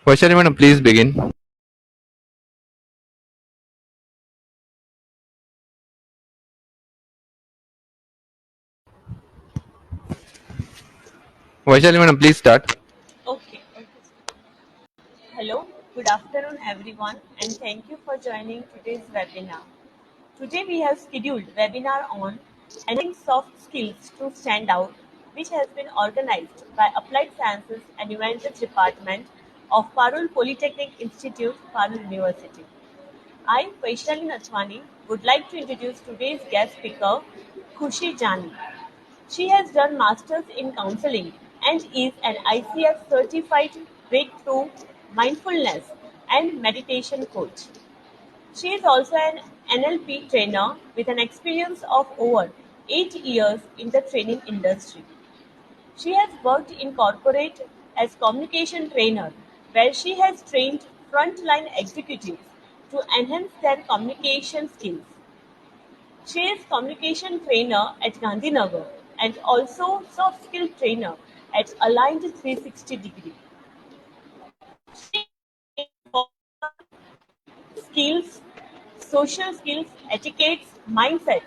Vaishali madam, please begin. Vaishali madam, please start. Okay. Hello, good afternoon everyone, and thank you for joining today's webinar. Today we have scheduled webinar on enhancing soft skills to stand out, which has been organized by Applied Sciences and Humanities Department of Parul Polytechnic Institute, Parul University. I, Vaishali Nathwani, would like to introduce today's guest speaker, Khushi Jani. She has done Masters in Counseling and is an ICF certified breakthrough mindfulness and meditation coach. She is also an NLP trainer with an experience of over 8 years in the training industry. She has worked in corporate as communication trainer, where she has trained frontline executives to enhance their communication skills. She is communication trainer at Gandhinagar and also soft skill trainer at Aligned 360 Degree. Skills, social skills, etiquettes, mindset,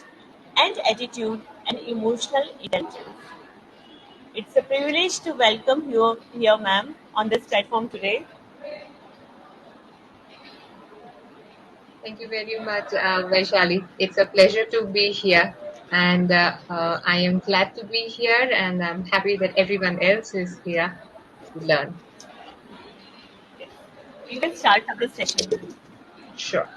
and attitude and emotional intelligence. It's a privilege to welcome you here, ma'am, on this platform today. Thank you very much, Vaishali. It's a pleasure to be here, and I am glad to be here, and I'm happy that everyone else is here to learn. We will start the session. Sure.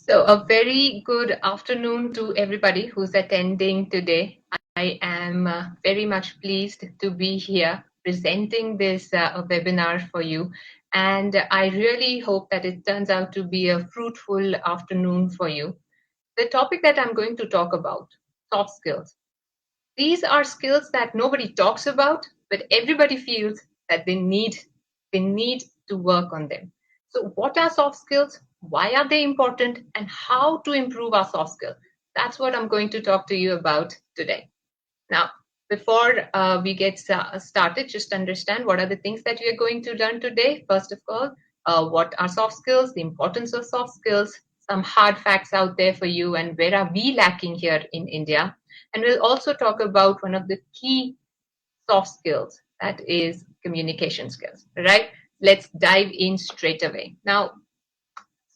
So, a very good afternoon to everybody who's attending today. I am very much pleased to be here presenting this webinar for you. And I really hope that it turns out to be a fruitful afternoon for you. The topic that I'm going to talk about, soft skills. These are skills that nobody talks about, but everybody feels that they need to work on them. So what are soft skills? Why are they important? And how to improve our soft skills? That's what I'm going to talk to you about today. Now, before we get started, just understand what are the things that we are going to learn today. First of all, what are soft skills, the importance of soft skills, some hard facts out there for you, and where are we lacking here in India. And we'll also talk about one of the key soft skills, that is communication skills. Right? Let's dive in straight away. Now,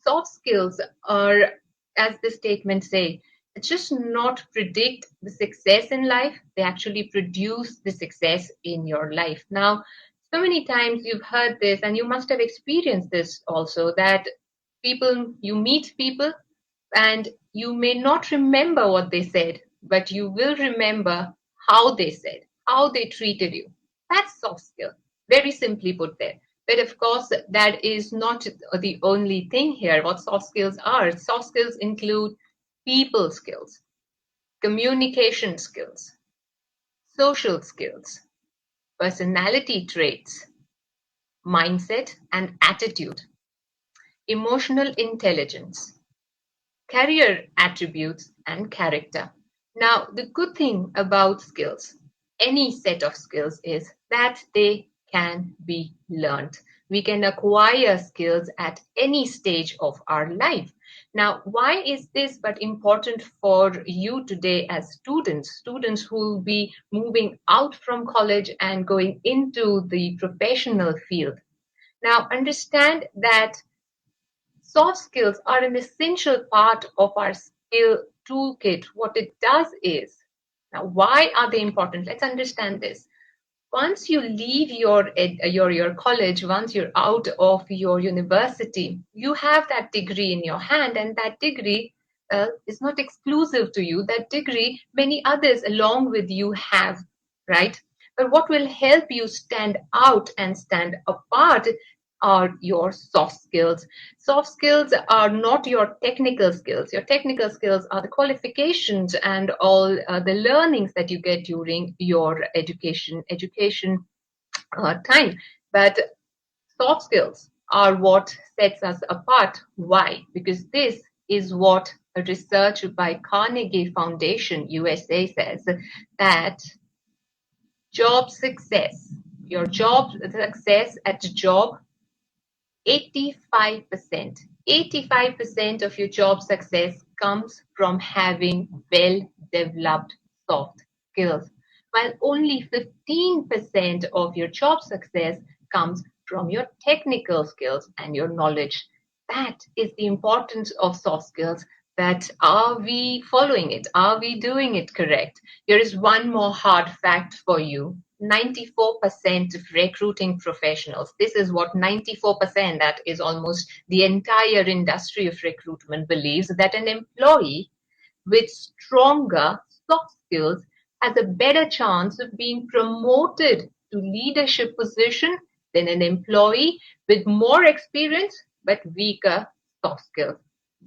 soft skills are, as the statement say, it's just not predict the success in life, they actually produce the success in your life. Now, so many times you've heard this, and you must have experienced this also, that you meet people and you may not remember what they said, but you will remember how they said, how they treated you. That's soft skill, very simply put there. But of course, that is not the only thing here. What soft skills are? Soft skills include people skills, communication skills, social skills, personality traits, mindset and attitude, emotional intelligence, career attributes, and character. Now, the good thing about skills, any set of skills, is that they can be learned. We can acquire skills at any stage of our life. Now, why is this but important for you today as students who will be moving out from college and going into the professional field? Now, understand that soft skills are an essential part of our skill toolkit. What it does is, now why are they important? Let's understand this. Once you leave your college, once you're out of your university, you have that degree in your hand, and that degree is not exclusive to you. That degree, many others along with you have, right? But what will help you stand out and stand apart are your soft skills. Soft skills are not your technical skills. Your technical skills are the qualifications and all the learnings that you get during your education. Education time. But soft skills are what sets us apart. Why? Because this is what a research by Carnegie Foundation USA says, that job success, your job success at a job, 85%, 85% of your job success comes from having well-developed soft skills, while only 15% of your job success comes from your technical skills and your knowledge. That is the importance of soft skills. That are we following it? Are we doing it correct? Here is one more hard fact for you. 94% of recruiting professionals, this is what 94%, that is almost the entire industry of recruitment, believes, that an employee with stronger soft skills has a better chance of being promoted to leadership position than an employee with more experience but weaker soft skills.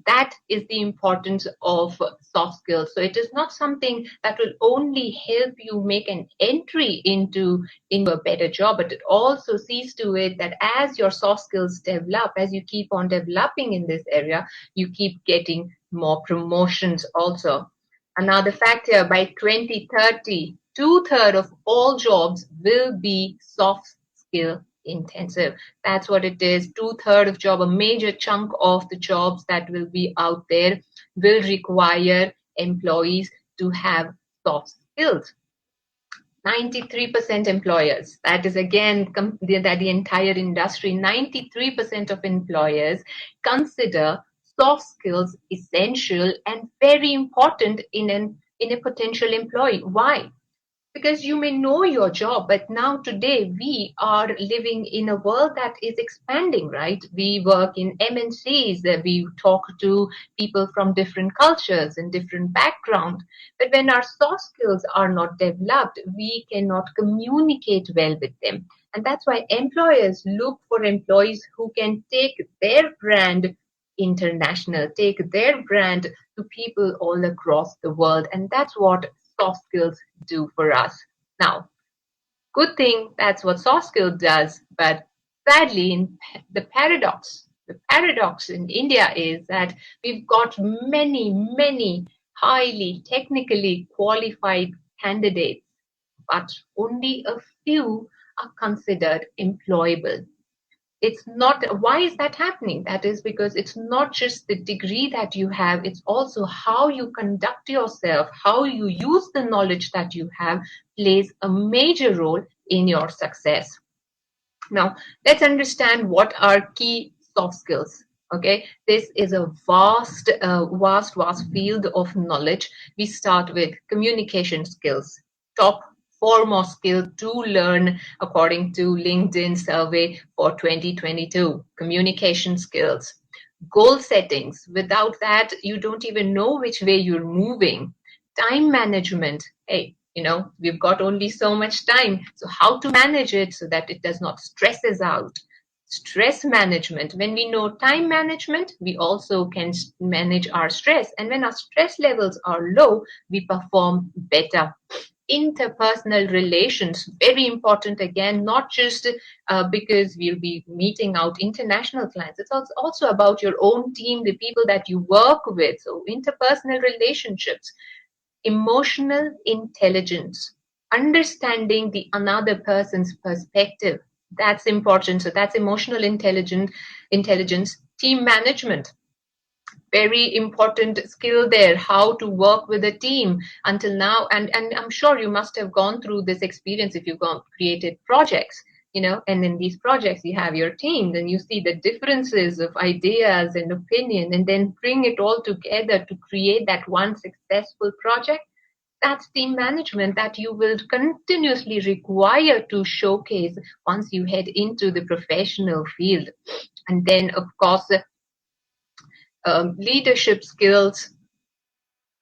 That is the importance of soft skills. So it is not something that will only help you make an entry into a better job, but it also sees to it that as your soft skills develop, as you keep on developing in this area, you keep getting more promotions also. Another fact here, by 2030, two-thirds of all jobs will be soft skill intensive. That's what it is. Two-thirds of job, a major chunk of the jobs that will be out there will require employees to have soft skills. 93% employers, that is again that the entire industry, 93% of employers consider soft skills essential and very important in a potential employee. Why? Because you may know your job, but now today we are living in a world that is expanding, right? We work in MNCs, we talk to people from different cultures and different backgrounds. But when our soft skills are not developed, we cannot communicate well with them. And that's why employers look for employees who can take their brand international, take their brand to people all across the world. And that's what soft skills do for us. Now, good thing that's what soft skill does, but sadly, the paradox in India is that we've got many highly technically qualified candidates, but only a few are considered employable. It's not, why is that happening? That is because it's not just the degree that you have, it's also how you conduct yourself, how you use the knowledge that you have plays a major role in your success. Now, let's understand what are key soft skills. Okay, this is a vast field of knowledge. We start with communication skills, top foremost skill to learn according to LinkedIn survey for 2022. Communication skills, goal settings. Without that, you don't even know which way you're moving. Time management. Hey, we've got only so much time. So how to manage it so that it does not stress us out. Stress management. When we know time management, we also can manage our stress. And when our stress levels are low, we perform better. Interpersonal relations, very important again, not just because we'll be meeting out international clients. It's also about your own team, the people that you work with. So interpersonal relationships. Emotional intelligence, understanding the another person's perspective. That's important. So that's emotional intelligence. Team management, very important skill there, how to work with a team until now. And I'm sure you must have gone through this experience if you've created projects, and in these projects you have your team, then you see the differences of ideas and opinion, and then bring it all together to create that one successful project. That's team management that you will continuously require to showcase once you head into the professional field. And then, of course, leadership skills,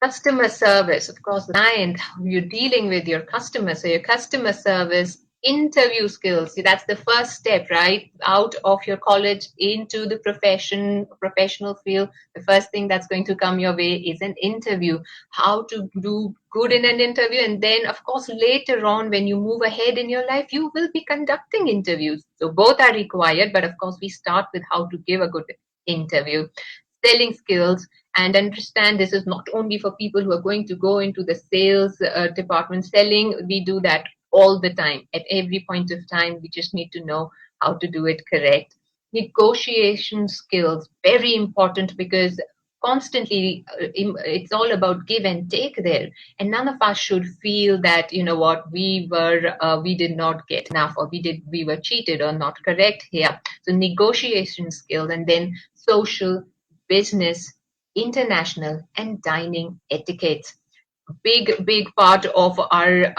customer service, of course, client, you're dealing with your customers. So your customer service, Interview skills. See, that's the first step, right? Out of your college into the professional field. The first thing that's going to come your way is an interview. How to do good in an interview. And then, of course, later on, when you move ahead in your life, you will be conducting interviews. So both are required. But of course, we start with how to give a good interview. Selling skills, and understand this is not only for people who are going to go into the sales department. Selling, we do that all the time. At every point of time, we just need to know how to do it correct. Negotiation skills, very important, because constantly it's all about give and take there, and none of us should feel that, you know what, we did not get enough, or we were cheated or not correct here. So negotiation skills, and then social, business, international, and dining etiquette. Big part of our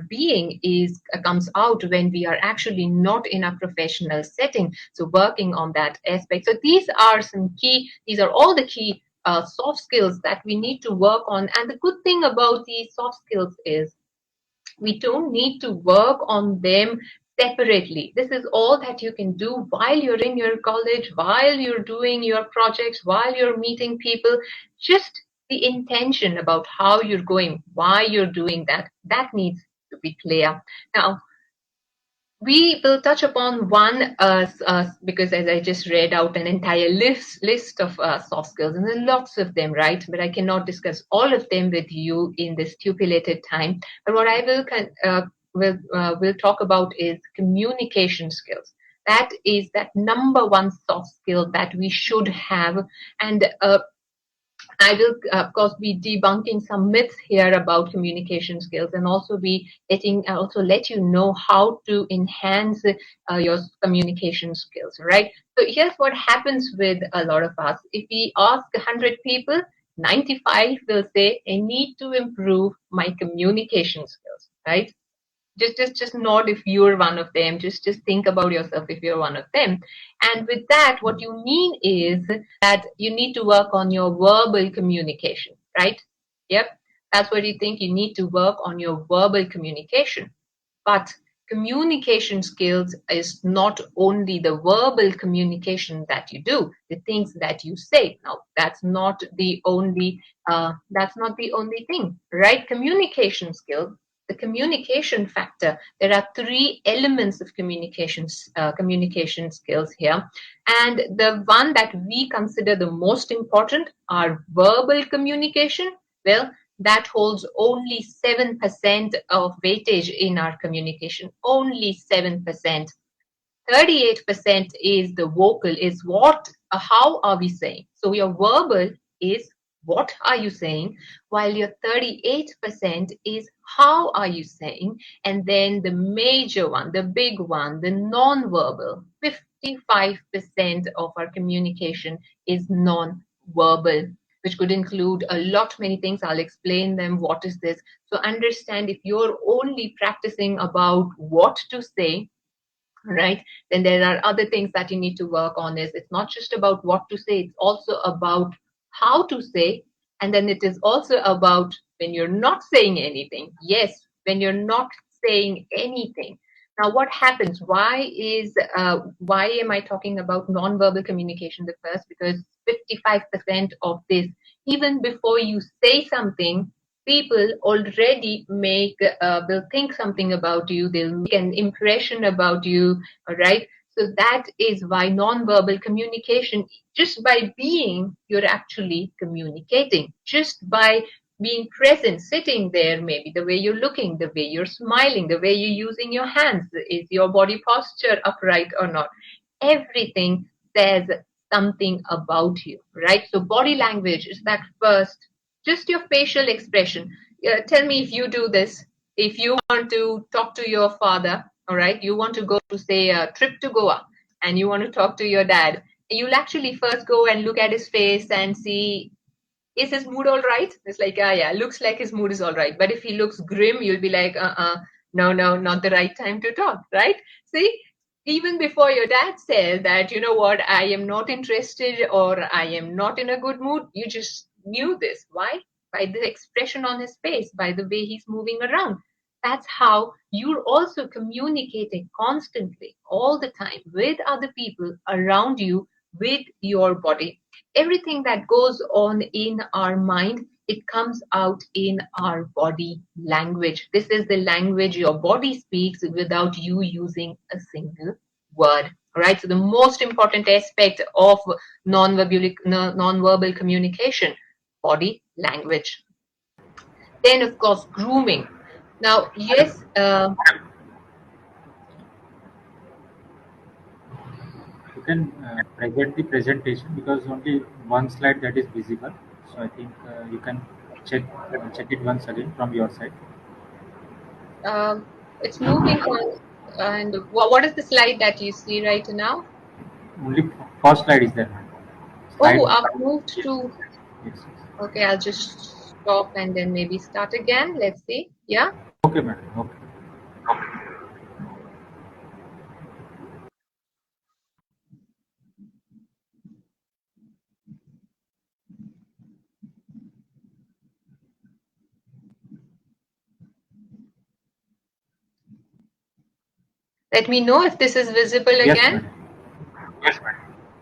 being is comes out when we are actually not in a professional setting. So working on that aspect. So these are all the key soft skills that we need to work on. And the good thing about these soft skills is we don't need to work on them separately. This is all that you can do while you're in your college, while you're doing your projects, while you're meeting people. Just the intention about how you're going, why you're doing that, that needs to be clear. Now, we will touch upon one, because as I just read out an entire list of soft skills, and there are lots of them, right? But I cannot discuss all of them with you in this stipulated time. But what I will talk about is communication skills. That is that number one soft skill that we should have, and I will, of course, be debunking some myths here about communication skills, and also let you know how to enhance your communication skills. Right. So here's what happens with a lot of us. If we ask 100 people, 95 will say, "I need to improve my communication skills." Right. Just nod if you're one of them. Just think about yourself if you're one of them. And with that, what you mean is that you need to work on your verbal communication, right? Yep, that's what you think. You need to work on your verbal communication. But communication skills is not only the verbal communication that you do, the things that you say. Now, that's not the only thing, right? Communication skills, the communication factor. There are three elements of communication skills here, and the one that we consider the most important are verbal communication. Well, that holds only 7% of weightage in our communication. Only 7%. 38% is the vocal, is how are we saying? So your verbal is what are you saying, while your 38% is how are you saying, and then the major one, the big one, the non-verbal, 55% of our communication is non-verbal, which could include a lot many things. I'll explain them. What is this? So understand, if you're only practicing about what to say, right, then there are other things that you need to work on. Is it's not just about what to say, it's also about how to say, and then it is also about when you're not saying anything. Yes, when you're not saying anything. Now what happens, why am I talking about non-verbal communication the first? Because 55% of this, even before you say something, people already will think something about you, they'll make an impression about you. All right, so that is why non-verbal communication, just by being, you're actually communicating. Just by being present, sitting there, maybe the way you're looking, the way you're smiling, the way you're using your hands, is your body posture upright or not, everything says something about you, right? So body language is that first. Just your facial expression. Tell me if you do this. If you want to talk to your father, all right, you want to go to, say, a trip to Goa, and you want to talk to your dad, you'll actually first go and look at his face and see, is his mood all right? It's like, yeah, looks like his mood is all right. But if he looks grim, you'll be like, no, not the right time to talk, right? See, even before your dad says that, you know what, I am not interested or I am not in a good mood, you just knew this. Why? By the expression on his face, by the way he's moving around. That's how you're also communicating constantly all the time with other people around you, with your body. Everything that goes on in our mind, it comes out in our body language. This is the language your body speaks without you using a single word. Right? So the most important aspect of non-verbal communication, body language. Then, of course, grooming. Now, yes, You can present the presentation because only one slide that is visible. So I think you can check it once again from your side. it's moving on. And what is the slide that you see right now? Only first slide is there, ma'am. Oh, Slide. I've moved to. Yes, yes. Okay, I'll just stop and then maybe start again. Let's see. Yeah. Okay, madam. Okay. Let me know if this is visible Yes, again. madam.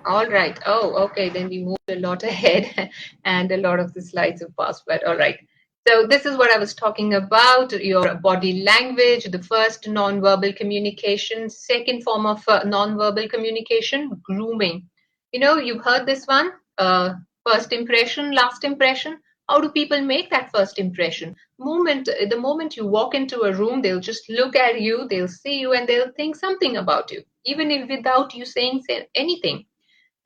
All right. Oh, okay. Then we moved a lot ahead and a lot of the slides have passed. But all right. So this is what I was talking about, your body language, the first non-verbal communication, second form of non-verbal communication, grooming. You've heard this one, first impression, last impression. How do people make that first impression? The moment you walk into a room, they'll just look at you, they'll see you, and they'll think something about you, even if without you saying anything.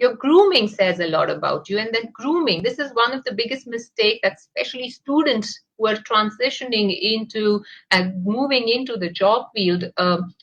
Your grooming says a lot about you. And then grooming, this is one of the biggest mistakes that especially students who are transitioning into and moving into the job field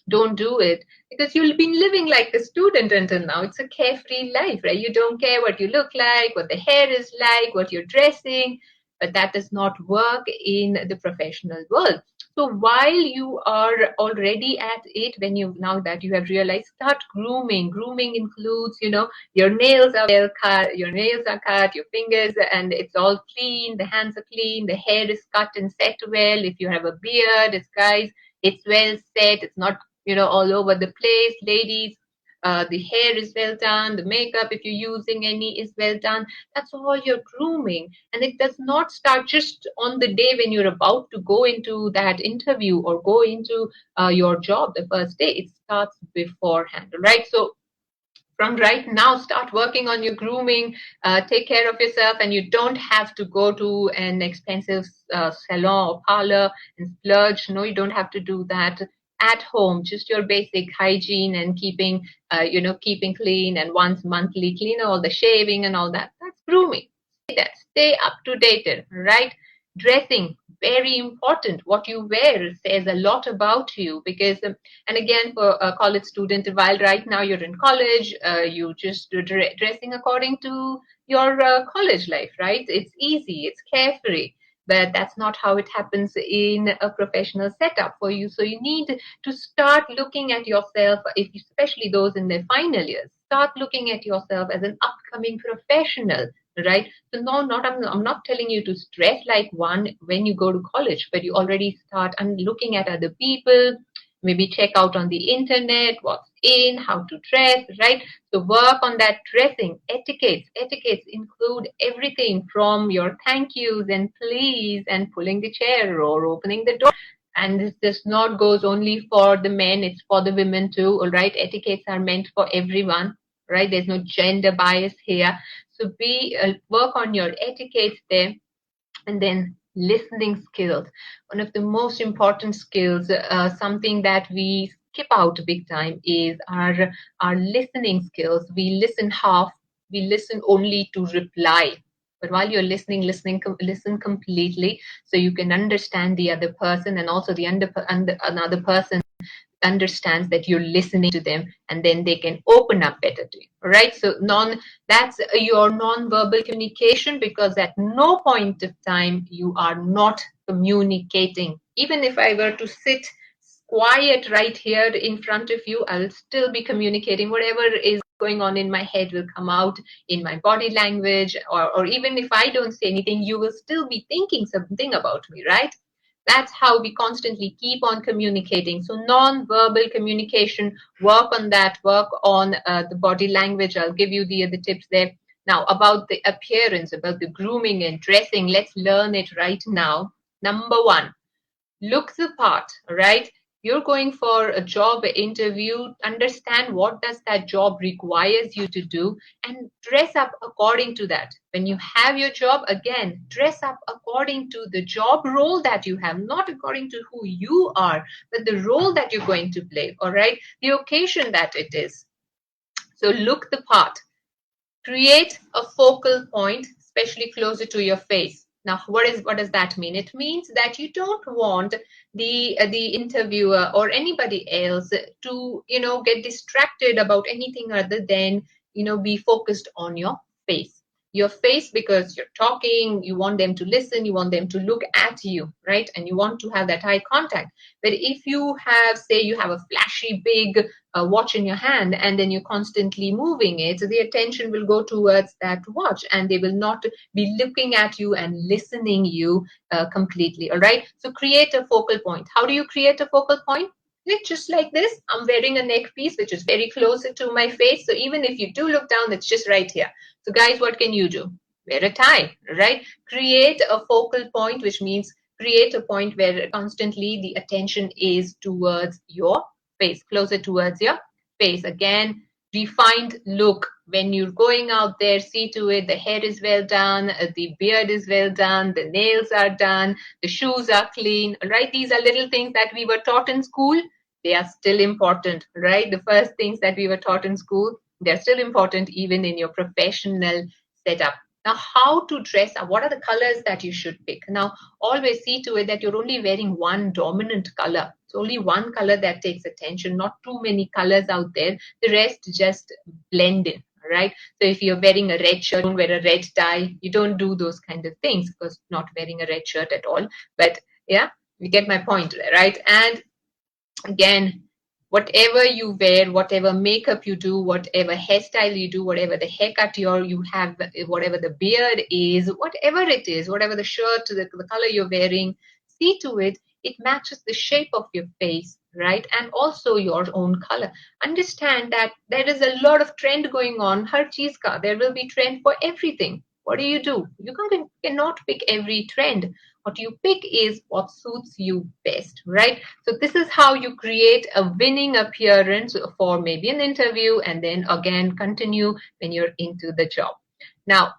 don't do it, because you've been living like a student until now. It's a carefree life, right? You don't care what you look like, what the hair is like, what you're dressing, but that does not work in the professional world. So while you are already at it, when you now that you have realized, start grooming. Grooming includes, your nails are well cut, your nails are cut, your fingers, and it's all clean, the hands are clean, the hair is cut and set well. If you have a beard, it's well set, it's not, all over the place. Ladies, the hair is well done, the makeup, if you're using any, is well done. That's all your grooming. And it does not start just on the day when you're about to go into that interview or go into your job the first day. It starts beforehand, right? So from right now, start working on your grooming, take care of yourself, and you don't have to go to an expensive salon or parlor and splurge. No, you don't have to do that. At home, just your basic hygiene and keeping clean, and once monthly clean, all the shaving and all that. That's grooming. Stay up to date, right? Dressing, very important. What you wear says a lot about you, because and again, for a college student, while right now you're in college, you just dressing according to your college life, right? It's easy, it's carefree. But that's not how it happens in a professional setup for you. So you need to start looking at yourself, especially those in their final years, start looking at yourself as an upcoming professional, right? So no, I'm not telling you to dress like one when you go to college, but you already start and looking at other people, maybe check out on the internet what's in, how to dress, right? So work on that dressing. Etiquettes include everything from your thank yous and please and pulling the chair or opening the door. And this does not goes only for the men, it's for the women too. All right, etiquettes are meant for everyone, right? There's no gender bias here. So work on your etiquettes there. And then listening skills, one of the most important skills, something that we skip out big time, is our listening skills. We listen half, we listen only to reply. But while you're listen completely, so you can understand the other person, and also another person understands that you're listening to them, and then they can open up better to you. Right? So that's your non-verbal communication, because at no point of time you are not communicating. Even if I were to sit quiet right here in front of you, I'll still be communicating. Whatever is going on in my head will come out in my body language, or even if I don't say anything, you will still be thinking something about me, right? That's how we constantly keep on communicating. So non-verbal communication, work on that, work on the body language. I'll give you the tips there. Now, about the appearance, about the grooming and dressing, let's learn it right now. Number one, look the part, right? You're going for a job interview, understand what does that job requires you to do and dress up according to that. When you have your job, again, dress up according to the job role that you have, not according to who you are, but the role that you're going to play, all right? The occasion that it is. So look the part. Create a focal point, especially closer to your face. Now, what does that mean? It means that you don't want the interviewer or anybody else to get distracted about anything other than be focused on your face. Your face, because you're talking, you want them to listen, you want them to look at you, right? And you want to have that eye contact. But if you have, say, you have a flashy big watch in your hand and then you're constantly moving it, so the attention will go towards that watch and they will not be looking at you and listening you completely. All right, so create a focal point. How do you create a focal point? It's just like this. I'm wearing a neck piece which is very close to my face, so even if you do look down, it's just right here. So guys, what can you do? Wear a tie, right? Create a focal point, which means create a point where constantly the attention is towards your face, closer towards your face. Again, refined look. When you're going out there, see to it the hair is well done, the beard is well done, the nails are done, the shoes are clean, right? These are little things that we were taught in school. They are still important, right? The first things that we were taught in school, they're still important even in your professional setup. Now, how to dress up? What are the colors that you should pick? Now, always see to it that you're only wearing one dominant color. It's only one color that takes attention, not too many colors out there. The rest just blend in, right? So if you're wearing a red shirt, don't wear a red tie. You don't do those kind of things because not wearing a red shirt at all. But yeah, you get my point, right? And again, whatever you wear, whatever makeup you do, whatever hairstyle you do, whatever the haircut you have, whatever the beard is, whatever it is, whatever the shirt, the color you're wearing, see to it, it matches the shape of your face, right? And also your own color. Understand that there is a lot of trend going on. Har cheez ka, there will be trend for everything. What do? You cannot pick every trend. What you pick is what suits you best, right? So this is how you create a winning appearance for maybe an interview and then again continue when you're into the job. Now,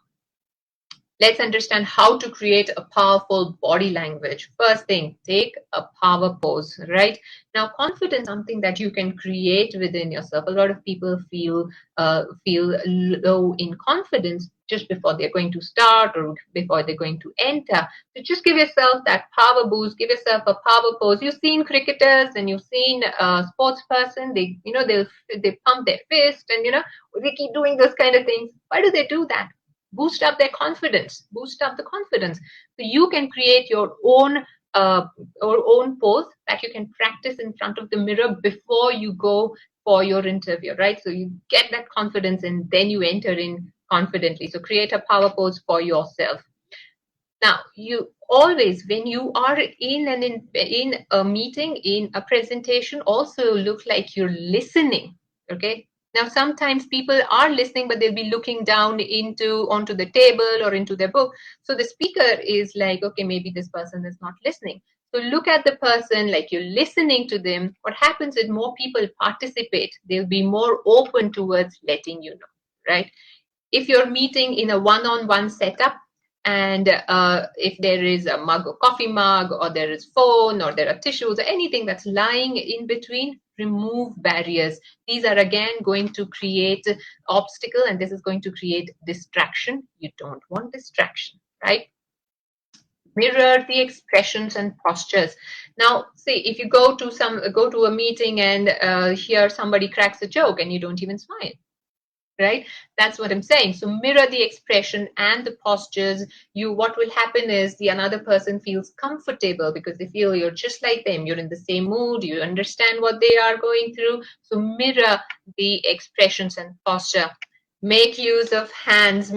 let's understand how to create a powerful body language. First thing, take a power pose, right? Now, confidence is something that you can create within yourself. A lot of people feel low in confidence just before they're going to start or before they're going to enter. So just give yourself that power boost, give yourself a power pose. You've seen cricketers and you've seen a sports person, they pump their fist and they keep doing those kind of things. Why do they do that? Boost up their confidence, boost up the confidence. So you can create your own pose that you can practice in front of the mirror before you go for your interview, right? So you get that confidence and then you enter in confidently. So create a power pose for yourself. Now, you always, when you are in a meeting, in a presentation, also look like you're listening, okay? Now, sometimes people are listening, but they'll be looking down onto the table or into their book. So the speaker is like, okay, maybe this person is not listening. So look at the person like you're listening to them. What happens is more people participate. They'll be more open towards letting you know, right? If you're meeting in a one-on-one setup, and if there is a mug or coffee mug, or there is phone, or there are tissues, or anything that's lying in between, remove barriers. These are again going to create obstacle, and this is going to create distraction. You don't want distraction, right? Mirror the expressions and postures. Now, see, if you go to a meeting and hear somebody cracks a joke and you don't even smile, right? That's what I'm saying. So mirror the expression and the postures. What will happen is the another person feels comfortable because they feel you're just like them. You're in the same mood. You understand what they are going through. So mirror the expressions and posture. Make use of hands,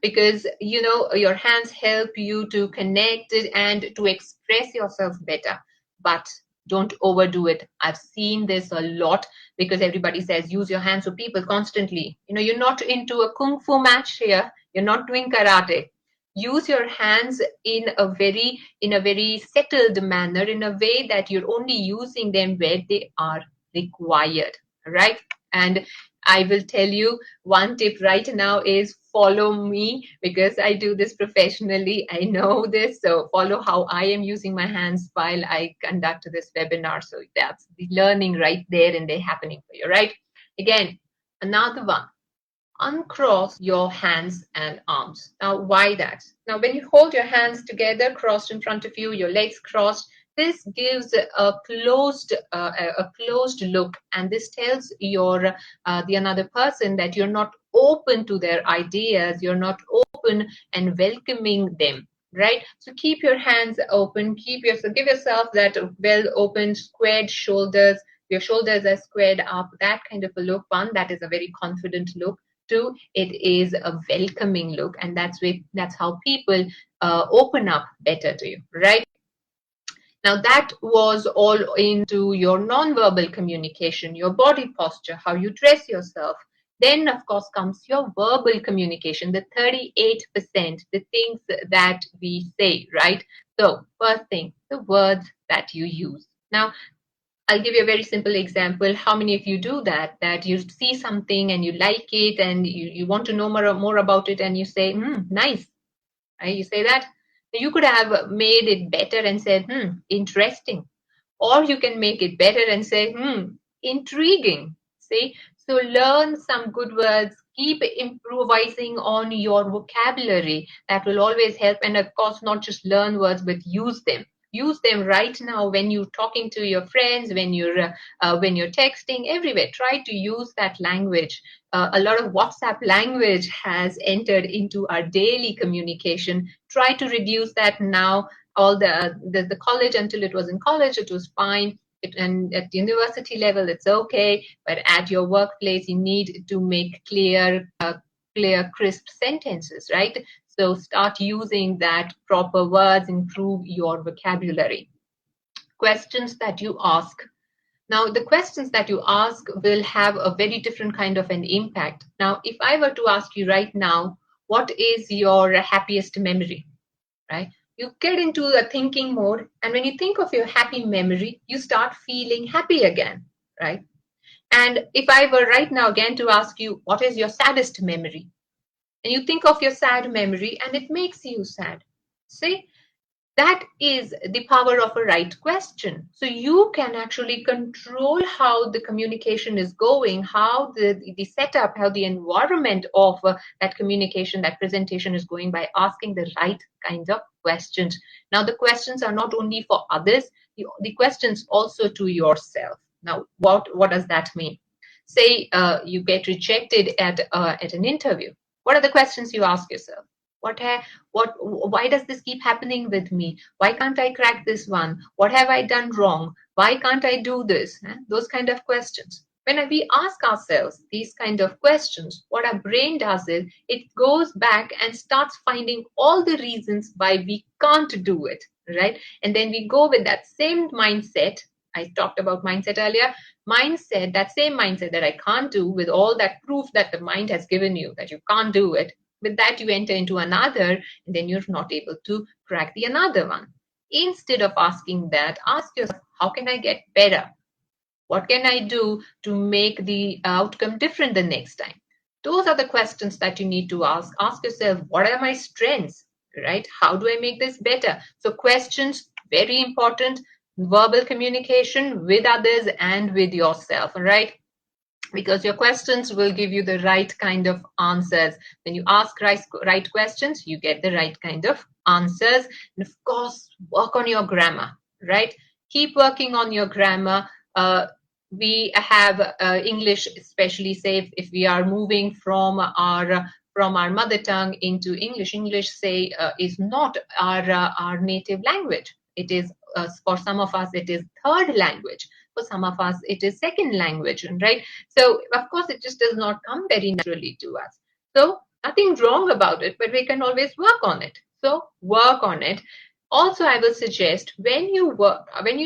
because your hands help you to connect it and to express yourself better. But don't overdo it. I've seen this a lot, because everybody says use your hands for people constantly. You're not into a kung fu match here. You're not doing karate. Use your hands in a very settled manner, in a way that you're only using them where they are required, right? And I will tell you one tip right now is follow me, because I do this professionally. I know this. So follow how I am using my hands while I conduct this webinar. So that's the learning right there and there happening for you, right? Again, another one. Uncross your hands and arms. Now, why that? Now, when you hold your hands together, crossed in front of you, your legs crossed, this gives a closed look, and this tells the another person that you're not open to their ideas, you're not open and welcoming them. Right? So keep your hands open, give yourself that well opened, squared shoulders. Your shoulders are squared up, that kind of a look. One, that is a very confident look. Two, it is a welcoming look, and that's how people open up better to you, right? Now that was all into your non-verbal communication, your body posture, how you dress yourself. Then, of course, comes your verbal communication, the 38%, the things that we say, right? So, first thing, the words that you use. Now, I'll give you a very simple example. How many of you do that? That you see something and you like it and you want to know more about it, and you say, nice. Right? You say that. You could have made it better and said, interesting. Or you can make it better and say, intriguing. See? So learn some good words. Keep improvising on your vocabulary. That will always help. And of course, not just learn words, but use them. Use them right now when you're talking to your friends, when you're texting, everywhere. Try to use that language. A lot of WhatsApp language has entered into our daily communication. Try to reduce that now. All the college, until it was in college, it was fine. And at the university level, it's okay. But at your workplace, you need to make clear, crisp sentences, right? So start using that proper words, improve your vocabulary. Questions that you ask. Now, the questions that you ask will have a very different kind of an impact. Now, if I were to ask you right now, what is your happiest memory, right? You get into a thinking mode, and when you think of your happy memory, you start feeling happy again, right? And if I were right now again to ask you, what is your saddest memory? And you think of your sad memory, and it makes you sad. See? That is the power of a right question. So you can actually control how the communication is going, how the setup, how the environment of that communication, that presentation is going, by asking the right kind of questions. Now, the questions are not only for others, the questions also to yourself. Now, what does that mean? Say you get rejected at an interview. What are the questions you ask yourself? Why does this keep happening with me? Why can't I crack this one? What have I done wrong? Why can't I do this? Those kind of questions. When we ask ourselves these kind of questions, what our brain does is it goes back and starts finding all the reasons why we can't do it, right? And then we go with that same mindset. I talked about mindset earlier. That same mindset that I can't do, with all that proof that the mind has given you that you can't do it, with that you enter into another, and then you're not able to crack the another one. Instead of asking that, ask yourself, how can I get better? What can I do to make the outcome different the next time? Those are the questions that you need to ask. Ask yourself, what are my strengths, right? How do I make this better? So questions, very important. Verbal communication with others and with yourself, right? Because your questions will give you the right kind of answers. When you ask right questions, you get the right kind of answers. And of course, work on your grammar, right? Keep working on your grammar. We have English, especially say if we are moving from our mother tongue into English. English, say, is not our native language. It is, for some of us, it is third language. For some of us, it is second language, right? So of course, it just does not come very naturally to us. So nothing wrong about it, but we can always work on it. So work on it. Also, I will suggest when you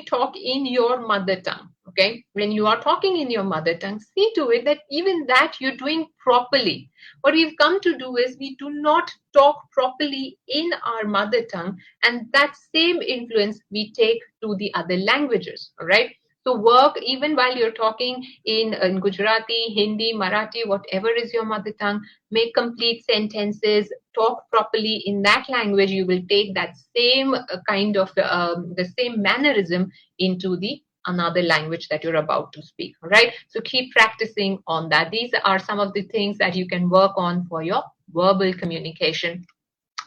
talk in your mother tongue, okay, when you are talking in your mother tongue, see to it that even that you're doing properly. What we've come to do is we do not talk properly in our mother tongue, and that same influence we take to the other languages, all right? So work even while you're talking in Gujarati, Hindi, Marathi, whatever is your mother tongue, make complete sentences, talk properly in that language. You will take that same kind of the same mannerism into the another language that you're about to speak. All right. So keep practicing on that. These are some of the things that you can work on for your verbal communication.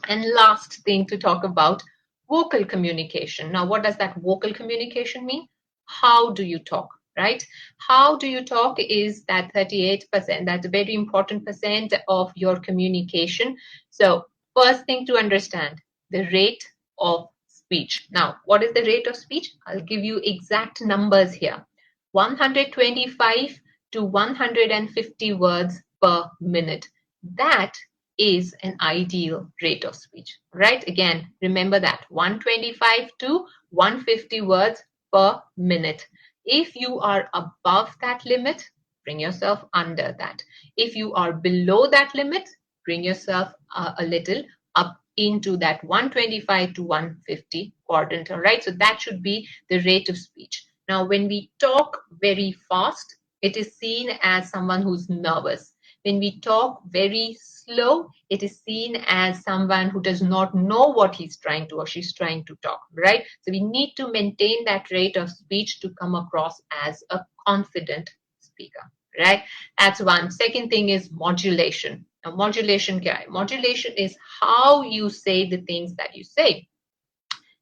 And last thing to talk about, vocal communication. Now, what does that vocal communication mean? How do you talk, right? How do you talk is that 38%. That's a very important percent of your communication. So first thing to understand, the rate of speech. Now, what is the rate of speech? I'll give you exact numbers here. 125 to 150 words per minute. That is an ideal rate of speech, right? Again, remember that 125 to 150 words per minute. If you are above that limit, bring yourself under that. If you are below that limit, bring yourself a little up into that 125 to 150 quadrant, all right? So that should be the rate of speech. Now, when we talk very fast, it is seen as someone who's nervous. When we talk very slow, it is seen as someone who does not know what he's trying to or she's trying to talk, right? So we need to maintain that rate of speech to come across as a confident speaker, right? That's one. Second thing is modulation. Now, modulation is how you say the things that you say.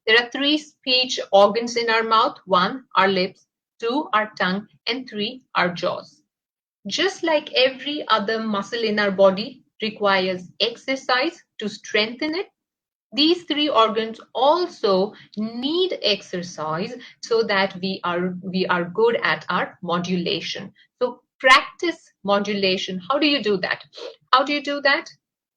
There are 3 speech organs in our mouth. 1, our lips, 2, our tongue, and 3, our jaws. Just like every other muscle in our body requires exercise to strengthen it, these 3 organs also need exercise so that we are good at our modulation. So practice modulation. How do you do that? How do you do that?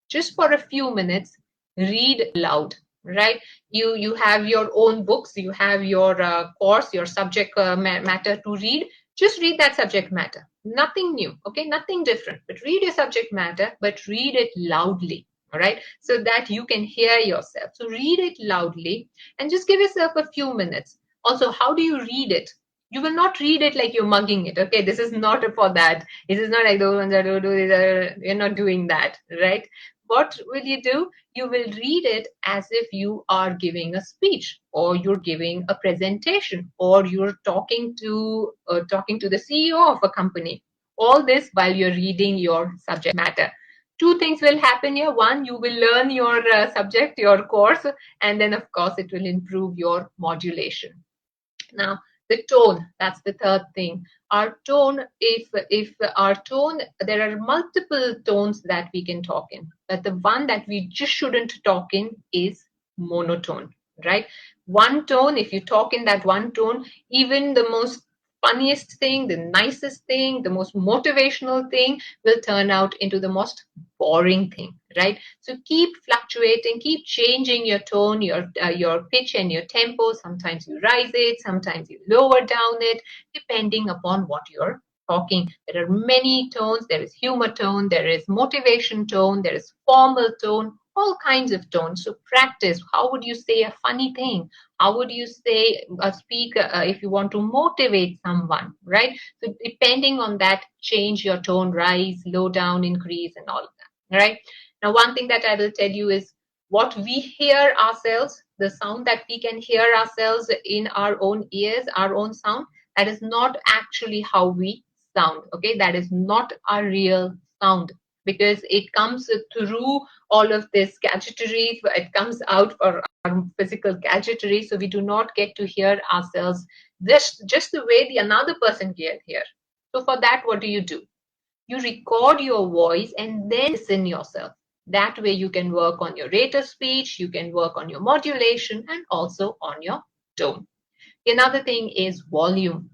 Just for a few minutes, read loud, right? You have your own books, you have your course, your subject matter to read. Just read that subject matter. Nothing new, okay? Nothing different. But read your subject matter, but read it loudly, all right? So that you can hear yourself. So read it loudly and just give yourself a few minutes. Also, how do you read it? You will not read it like you're mugging it, okay? This is not for that. This is not like those ones that do this. You're not doing that, right? What will you do? You will read it as if you are giving a speech or you're giving a presentation or you're talking to the CEO of a company. All this while you're reading your subject matter. 2 things will happen here. One, you will learn your subject, your course, and then of course it will improve your modulation. Now, the tone, that's the third thing. Our tone, if our tone, there are multiple tones that we can talk in, but the one that we just shouldn't talk in is monotone, right? One tone, if you talk in that one tone, even the most funniest thing, the nicest thing, the most motivational thing will turn out into the most boring thing, right? So keep fluctuating, keep changing your tone, your pitch and your tempo. Sometimes you rise it, sometimes you lower down it, depending upon what you're talking. There are many tones. There is humor tone, there is motivation tone, there is formal tone, all kinds of tones. So practice. How would you say a funny thing? How would you say speak if you want to motivate someone, right? So depending on that, change your tone, rise, low down, increase, and all of that, right? Now, one thing that I will tell you is what we hear ourselves, the sound that we can hear ourselves in our own ears, our own sound, that is not actually how we sound, okay? That is not our real sound because it comes through all of this gadgetry. It comes out for our physical gadgetry, so we do not get to hear ourselves just the way the another person can hear. So for that, what do? You record your voice and then listen yourself. That way you can work on your rate of speech, you can work on your modulation and also on your tone. Another thing is volume.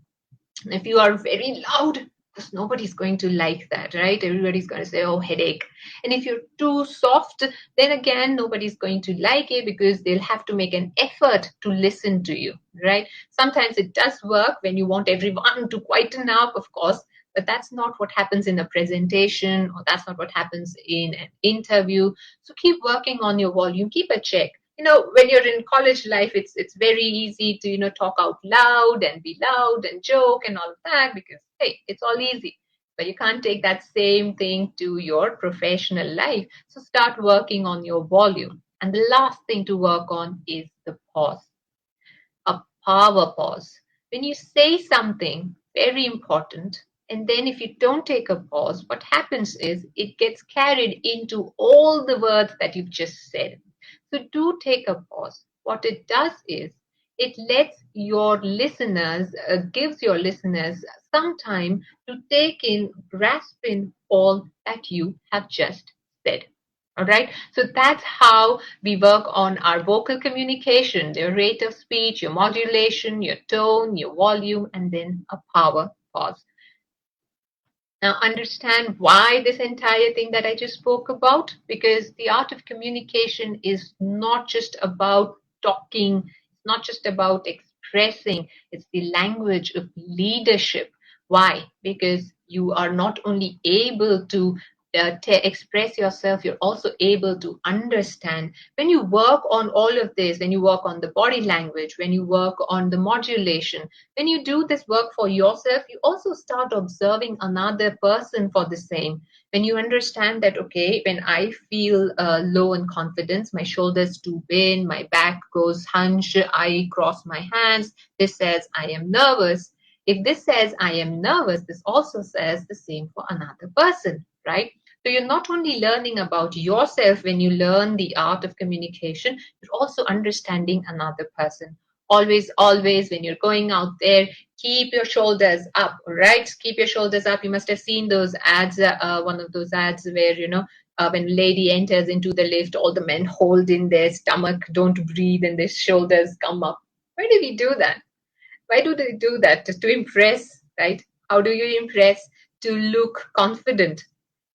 If you are very loud, because nobody's going to like that, right? Everybody's going to say, oh, headache. And if you're too soft, then again, nobody's going to like it because they'll have to make an effort to listen to you, right? Sometimes it does work when you want everyone to quieten up, of course, but that's not what happens in a presentation, or that's not what happens in an interview. So keep working on your volume, keep a check. When you're in college life, it's very easy to, talk out loud and be loud and joke and all of that because, hey, it's all easy. But you can't take that same thing to your professional life. So start working on your volume. And the last thing to work on is the pause, a power pause. When you say something very important, and then if you don't take a pause, what happens is it gets carried into all the words that you've just said. So do take a pause. What it does is it lets your listeners, gives your listeners some time to take in, grasp in all that you have just said. All right. So that's how we work on our vocal communication, your rate of speech, your modulation, your tone, your volume, and then a power pause. Now, understand why this entire thing that I just spoke about, because the art of communication is not just about talking, it's not just about expressing, it's the language of leadership. Why? Because you are not only able to express yourself, you're also able to understand. When you work on all of this, when you work on the body language, when you work on the modulation, when you do this work for yourself, you also start observing another person for the same. When you understand that, okay, when I feel low in confidence, my shoulders stoop in, my back goes hunch, I cross my hands, this says I am nervous. If this says I am nervous, this also says the same for another person, right? So you're not only learning about yourself when you learn the art of communication, you're also understanding another person. Always, when you're going out there, keep your shoulders up, right? Keep your shoulders up. You must have seen those ads, one of those ads where, when a lady enters into the lift, all the men hold in their stomach, don't breathe, and their shoulders come up. Why do we do that? Why do they do that? Just to impress, right? How do you impress? To look confident.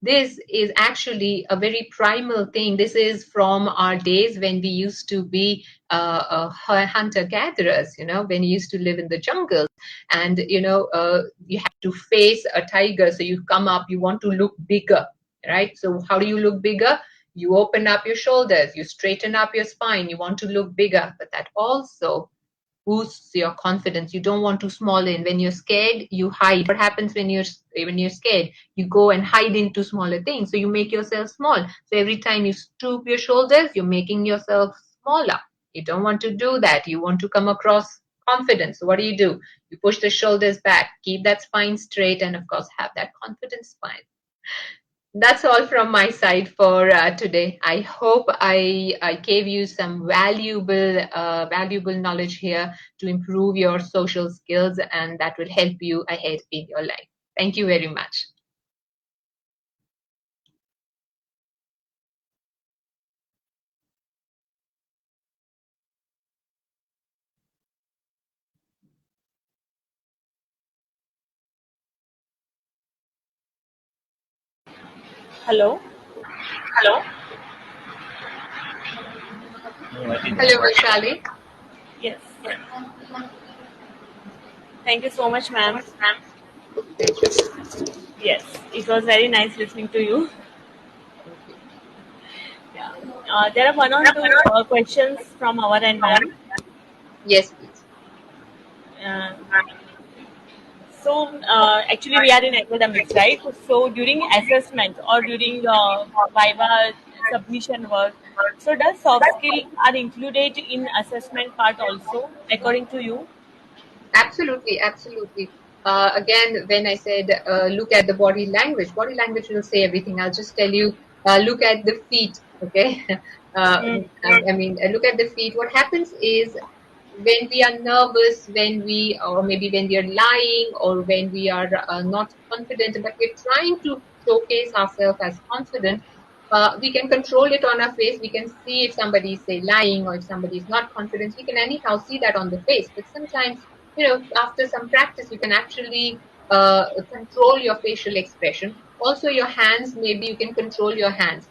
This is actually a very primal thing. This is from our days when we used to be hunter-gatherers, when you used to live in the jungles. And, you have to face a tiger. So you come up, you want to look bigger, right? So how do you look bigger? You open up your shoulders, you straighten up your spine, you want to look bigger. But that also boosts your confidence. You don't want to small in. When you're scared, you hide. What happens when you're scared? You go and hide into smaller things. So you make yourself small. So every time you stoop your shoulders, you're making yourself smaller. You don't want to do that. You want to come across confident. So what do? You push the shoulders back, keep that spine straight, and of course have that confident spine. That's all from my side for today. I hope I gave you some valuable knowledge here to improve your social skills, and that will help you ahead in your life. Thank you very much. Hello. Hello. Hello, Vaishali. Yes. Thank you so much, ma'am. Pleasure. Yes, it was very nice listening to you. Thank you. Yeah. There are one or two questions from our end, ma'am. Yes, please. Uh, actually, we are in academics, right? So, during assessment or during Viva submission work, so does soft skill are included in assessment part also, according to you? Absolutely, absolutely. Again, when I said look at the body language will say everything. I'll just tell you, look at the feet, okay? Mm. Look at the feet. What happens is when we are nervous, or maybe when we are lying, or when we are not confident, but we're trying to showcase ourselves as confident, we can control it on our face. We can see if somebody is, say, lying or if somebody is not confident. We can anyhow see that on the face. But sometimes after some practice, you can actually control your facial expression. Also, your hands, maybe you can control your hands.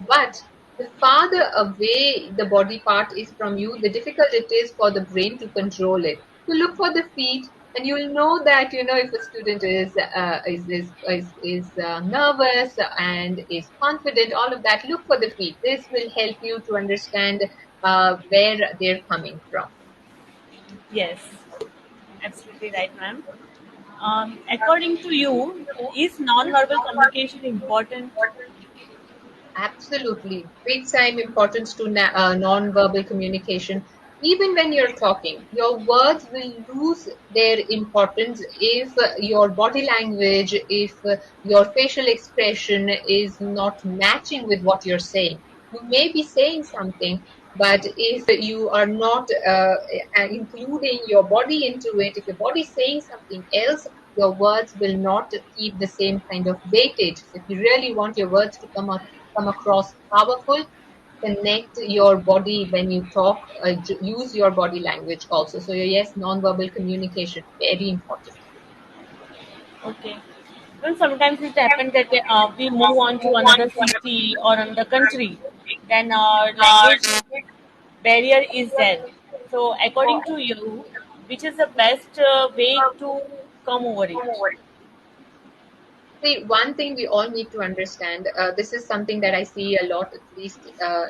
But the farther away the body part is from you, the difficult it is for the brain to control it. So look for the feet, and you will know that if a student is nervous and is confident, all of that. Look for the feet. This will help you to understand where they're coming from. Yes, absolutely right, ma'am. According to you, is non-verbal communication important? Absolutely. Big time importance to non-verbal communication. Even when you're talking, your words will lose their importance if your body language, if your facial expression is not matching with what you're saying. You may be saying something, but if you are not including your body into it, if your body is saying something else, your words will not keep the same kind of weightage. So if you really want your words to come across powerful, connect your body when you talk, use your body language also. So yes, non-verbal communication, very important. Okay. Well, sometimes it happens that we move on to another city or another country, then language barrier is there. So, according to you, which is the best way to come over it? See, one thing we all need to understand, this is something that I see a lot, at least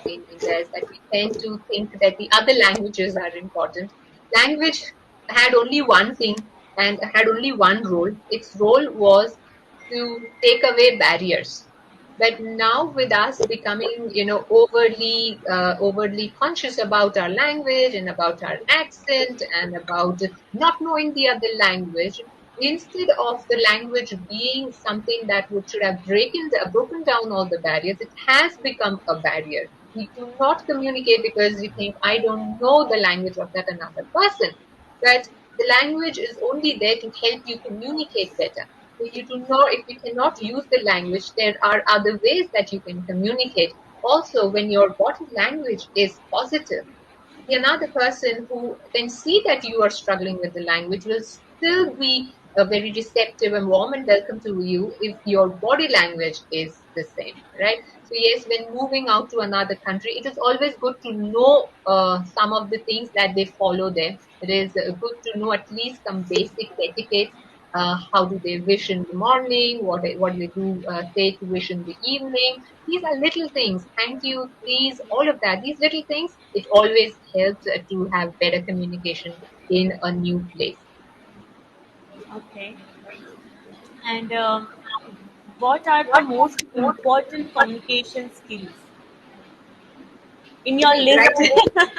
in India, is that we tend to think that the other languages are important. Language had only one thing and had only one role. Its role was to take away barriers. But now, with us becoming, overly conscious about our language and about our accent and about not knowing the other language, instead of the language being something that should have broken down all the barriers, it has become a barrier. We do not communicate because we think, I don't know the language of that another person. But the language is only there to help you communicate better. If you do not, if you cannot use the language, there are other ways that you can communicate. Also, when your body language is positive, the another person who can see that you are struggling with the language will still be very receptive and warm and welcome to you if your body language is the same, right? So yes, when moving out to another country, it is always good to know some of the things that they follow there. It is good to know at least some basic etiquette. How do they wish in the morning? What they do say to wish in the evening? These are little things. Thank you, please, all of that. These little things, it always helps to have better communication in a new place. Okay. And what are the most important communication skills in your See, right. list?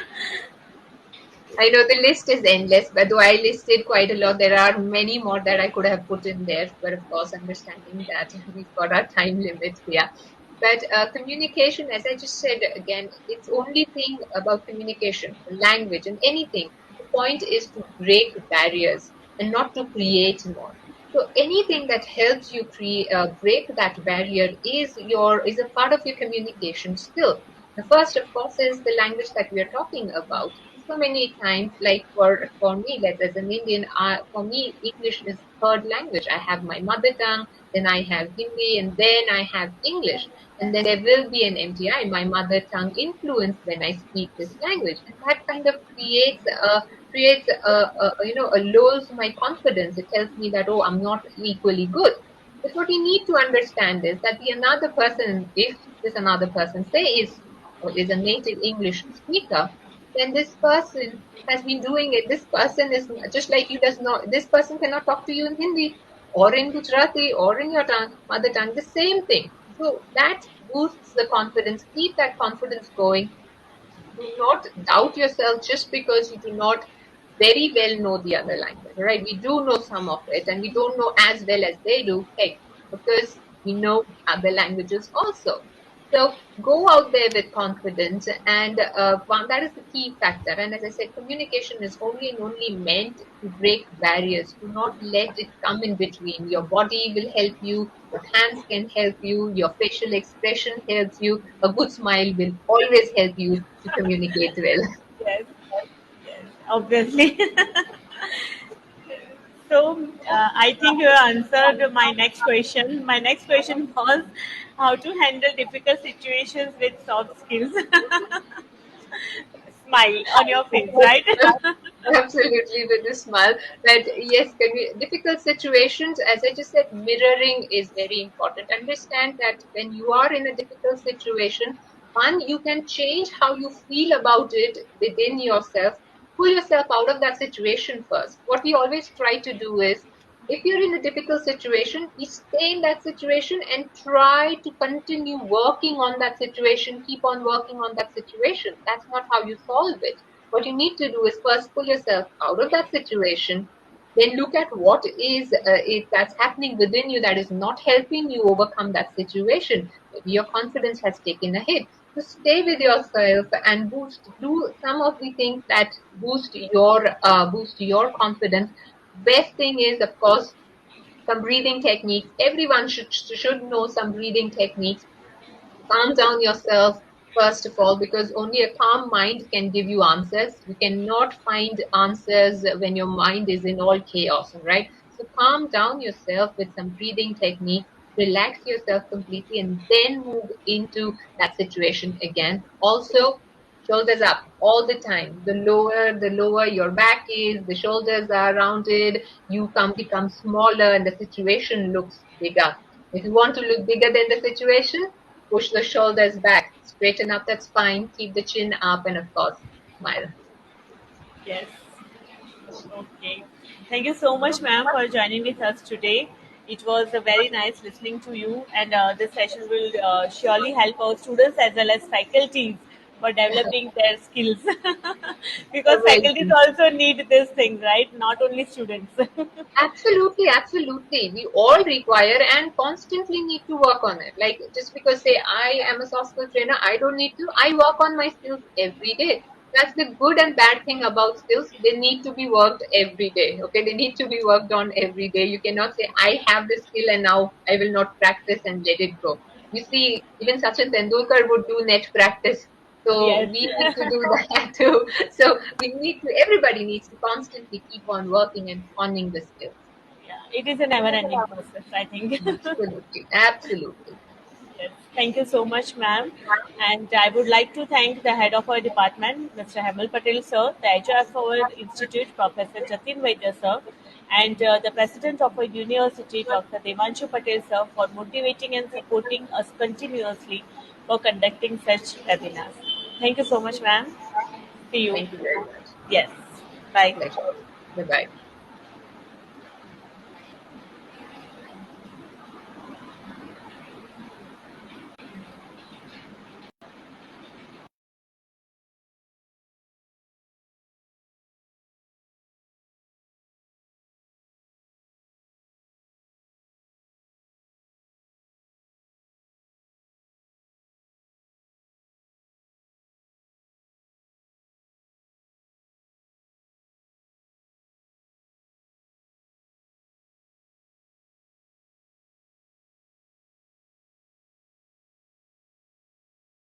I know the list is endless, but though I listed quite a lot, there are many more that I could have put in there. But of course, understanding that we've got our time limit here. But communication, as I just said again, it's only thing about communication, language, and anything. The point is to break barriers and not to create more. So anything that helps you break that barrier is a part of your communication skill. The first, of course, is the language that we are talking about. So many times, like for me, like as an Indian, for me, English is third language. I have my mother tongue, then I have Hindi, and then I have English. And then there will be an MTI, my mother tongue influence when I speak this language, and that kind of lowers my confidence. It tells me that, oh, I'm not equally good. But what you need to understand is that the another person, if this another person say is a native English speaker, then this person has been doing it. This person is just like you does not. This person cannot talk to you in Hindi or in Gujarati or in your mother tongue. The same thing. So that boosts the confidence. Keep that confidence going. Do not doubt yourself just because you do not very well know the other language, right? We do know some of it and we don't know as well as they do. Hey, because we know other languages also. So go out there with confidence, and that is the key factor. And as I said, communication is only and only meant to break barriers. Do not let it come in between. Your body will help you, your hands can help you, your facial expression helps you. A good smile will always help you to communicate well. Yes, obviously. I think you answered my next question. My next question was how to handle difficult situations with soft skills. Smile on your face, right? Absolutely, with a smile. But yes, difficult situations, as I just said, mirroring is very important. Understand that when you are in a difficult situation, one, you can change how you feel about it within yourself. Pull yourself out of that situation first. What we always try to do is, if you're in a difficult situation, we stay in that situation and try to continue working on that situation, keep on working on that situation. That's not how you solve it. What you need to do is first pull yourself out of that situation, then look at what is it that's happening within you that is not helping you overcome that situation. Maybe your confidence has taken a hit. So stay with yourself and do some of the things that boost your confidence. Best thing is, of course, some breathing techniques. Everyone should know some breathing techniques. Calm down yourself first of all, because only a calm mind can give you answers. You cannot find answers when your mind is in all chaos, right? So calm down yourself with some breathing technique, relax yourself completely, and then move into that situation again. Also, shoulders up all the time. The lower your back is, the shoulders are rounded, you become smaller and the situation looks bigger. If you want to look bigger than the situation, push the shoulders back, straighten up that spine, keep the chin up, and of course, smile. Yes. Okay. Thank you so much, ma'am, for joining with us today. It was very nice listening to you, and this session will surely help our students as well as faculties for developing their skills. Because faculties Well, also need this thing, right? Not only students. absolutely, absolutely. We all require and constantly need to work on it. Like just because say I am a soft skill trainer, I don't need to. I work on my skills every day. That's the good and bad thing about skills. They need to be worked every day. Okay, they need to be worked on every day. You cannot say I have this skill and now I will not practice and let it go. You see, even Sachin Tendulkar would do net practice. So Yes. we need to do that too. So everybody needs to constantly keep on working and honing the skills. Yeah, it is a never-ending process, I think. Absolutely, absolutely. Yes, thank you so much, ma'am. And I would like to thank the head of our department, Mr. Hemal Patel, sir, the HR of our institute, Professor Jatin Vaidya, sir, and the president of our university, Dr. Devanshu Patel, sir, for motivating and supporting us continuously for conducting such webinars. Thank you so much, ma'am. See you. Thank you very much. Yes. Bye. Pleasure. Bye bye.